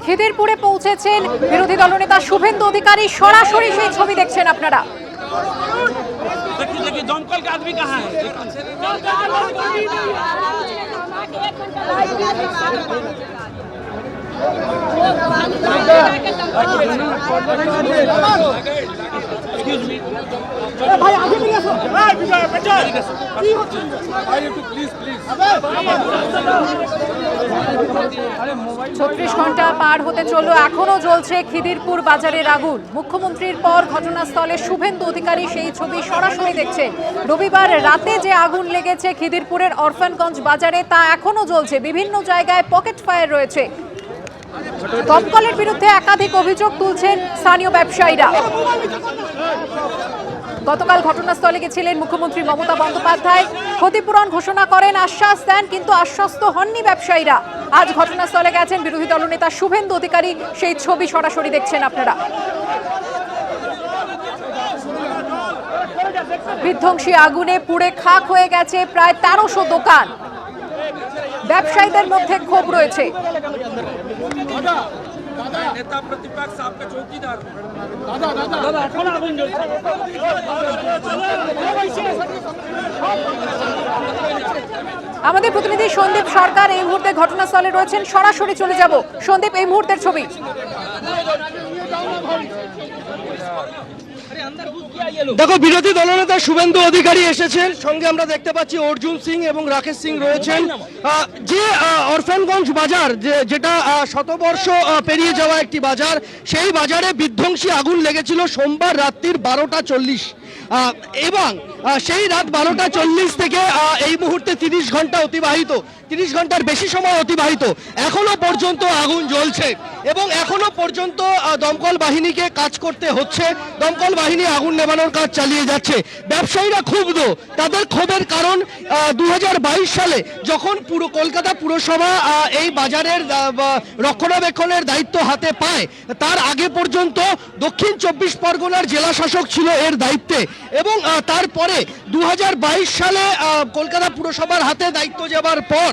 খিদিরপুরে পৌঁছেছেন বিরোধী দলনেতা শুভেন্দু অধিকারী, সরাসরি সেই ছবি দেখছেন আপনারা। दमकल का आदमी कहाँ है? भाई आगे भी আসো ভাই বেটা কি হচ্ছে ভাই একটু প্লিজ 36 ঘন্টা পার হতে চললো, এখনো জ্বলছে খিদিরপুর বাজারের আগুন। মুখ্যমন্ত্রীর পর ঘটনাস্থলে শুভেন্দু অধিকারী সেই ছবি সরাসরি দেখছেন। রবিবার রাতে যে আগুন লেগেছে খিদিরপুরের অরফানগঞ্জ বাজারে তা এখনো জ্বলছে। বিভিন্ন জায়গায় পকেট ফায়ার রয়েছে। দমকলের বিরুদ্ধে একাধিক অভিযোগ তুলছেন স্থানীয় ব্যবসায়ীরা। গতকাল ঘটনাস্থলে গেছিলেন মুখ্যমন্ত্রী মমতা বন্দ্যোপাধ্যায়, ক্ষতিপূরণ ঘোষণা করেন, আশ্বাস দেন, কিন্তু আশ্বস্ত হননি ব্যবসায়ীরা। আজ ঘটনাস্থলে গেছেন বিরোধী দলনেতা শুভেন্দু অধিকারী, সেই ছবি সরাসরি দেখছেন আপনারা। বিধ্বংসী আগুনে পুড়ে খাক হয়ে গেছে প্রায় 1300 দোকান। ব্যবসায়ীদের মধ্যে ক্ষোভ রয়েছে। नेता प्रतिपक्ष आपका चौकीदार আমাদের প্রতিনিধি সন্দীপ সরকার এই মুহূর্তে ঘটনাস্থলে রয়েছেন, সরাসরি চলে যাব। সন্দীপ, এই মুহূর্তের ছবি। দেখো, বিরোধী দলনেতা শুভেন্দু অধিকারী এসেছেন, সঙ্গে আমরা দেখতে পাচ্ছি অর্জুন সিং এবং রাকেশ সিং রয়েছেন। যে অরফানগঞ্জ বাজার, যেটা শতবর্ষ পেরিয়ে যাওয়া একটি বাজার, সেই বাজারে বিধ্বংসী আগুন লেগেছিল সোমবার রাত্রির 12:40 এবং সেই রাত 12:40 থেকে এই মুহূর্তে 30 ঘন্টা অতিবাহিত, 30 ঘন্টার বেশি সময় অতিবাহিত। এখনো পর্যন্ত আগুন জ্বলছে এবং এখনো পর্যন্ত দমকল বাহিনীকে কাজ করতে হচ্ছে। দমকল বাহিনী আগুন নেভানোর কাজ চালিয়ে যাচ্ছে। ব্যবসায়ীরা ক্ষুব্ধ। তাদের ক্ষোভের কারণ 2022 সালে যখন পুরো কলকাতা পুরসভা এই বাজারের রক্ষণাবেক্ষণের দায়িত্ব হাতে পায়, তার আগে পর্যন্ত দক্ষিণ 24 পরগনার জেলা শাসক ছিল এর দায়িত্বে এবং তারপরে 2022 সালে কলকাতা পুরসভার হাতে দায়িত্ব যাবার পর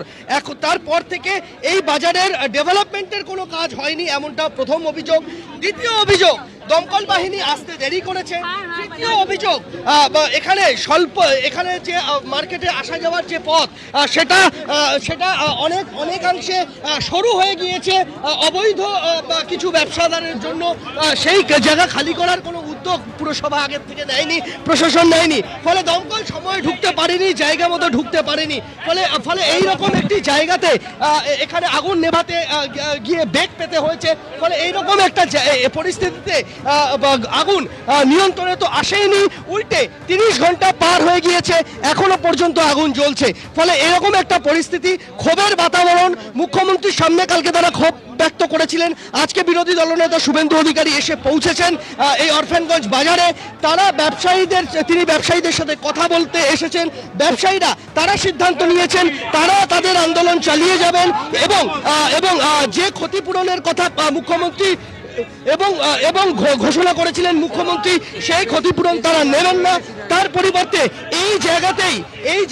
তারপর থেকে এই বাজারের ডেভেলপমেন্টের কোনো কাজ হয়নি, এমনটা প্রথম অভিযোগ। দ্বিতীয় অভিযোগ, দমকল বাহিনী আসতে দেরি করেছে। তৃতীয় অভিযোগ, এখানে যে মার্কেটে আসা যাওয়ার যে পথ সেটা অনেকাংশে সরু হয়ে গিয়েছে অবৈধ কিছু ব্যবসাদারের জন্য। সেই জায়গা খালি করার কোনো উদ্যোগ পুরসভা আগের থেকে নেয়নি, প্রশাসন নেয়নি। ফলে দমকল সময় ঢুকতে পারেনি, জায়গা মতো ঢুকতে পারেনি। ফলে এইরকম একটি জায়গাতে এখানে আগুন নেভাতে গিয়ে বেগ পেতে হয়েছে। ফলে এইরকম একটা পরিস্থিতিতে আগুন নিয়ন্ত্রণে তো আসেইনি, উল্টে 30 ঘন্টা পার হয়ে গিয়েছে, এখনো পর্যন্ত আগুন জ্বলছে। ফলে এরকম একটা পরিস্থিতি, ক্ষোভের বাতাবরণ। মুখ্যমন্ত্রীর সামনে কালকে তারা ক্ষোভ ব্যক্ত করেছিলেন। আজকে বিরোধী দলনেতা শুভেন্দু অধিকারী এসে পৌঁছেছেন এই অরফানগঞ্জ বাজারে। তিনি ব্যবসায়ীদের সাথে কথা বলতে এসেছেন। ব্যবসায়ীরা তারা সিদ্ধান্ত নিয়েছেন, তারা তাদের আন্দোলন চালিয়ে যাবেন এবং যে ক্ষতিপূরণের কথা মুখ্যমন্ত্রী এবং ঘোষণা করেছিলেন মুখ্যমন্ত্রী, সেই ক্ষতিপূরণ তারা নেবেন না। তার পরিবর্তে এই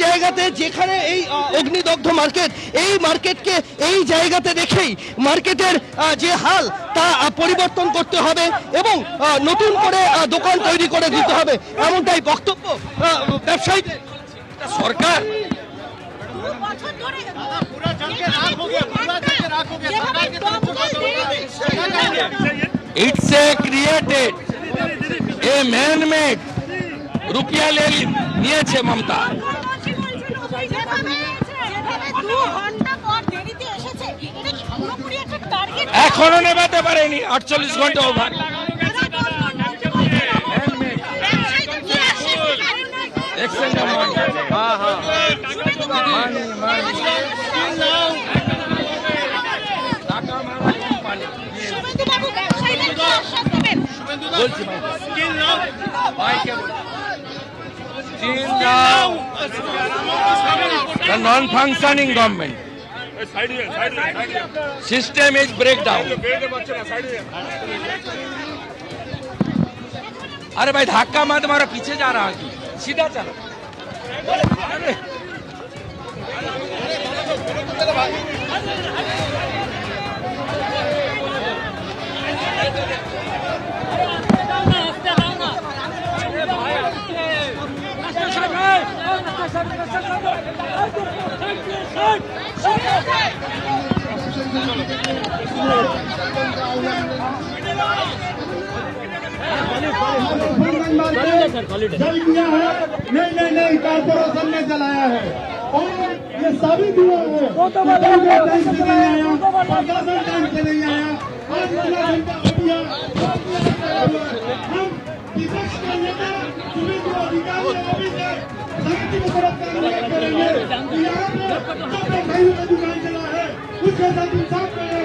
জায়গাতে যেখানে এই অগ্নিদগ্ধ মার্কেট, এই মার্কেটকে এই জায়গাতে রেখেই মার্কেটের যে হাল তা পরিবর্তন করতে হবে এবং নতুন করে দোকান তৈরি করে দিতে হবে, এমনটাই বক্তব্য ব্যবসায়ীদের। সরকার It's a created a man-made रुपया ले নিয়েছে মমতা। এখনো নেবাতে পারেনি, 48 ঘন্টা over. The non-functioning government system is breakdown. अरे भाई धक्का मत मारो, पीछे जा रहा है, सीधा चलो। जल किया है, नहीं कारपोरेशन ने जलाया है और ये साबित हुआ है प्रशासन टाइम से नहीं आया। आज इतना घंटा हो गया, हम विपक्ष के नेता सुमित अधिकारी अभी से समिति को तरफ कार्रवाई करेंगे। यहाँ पे जो भाइयों का दुकान चला है उसके साथ इंसाफ करें।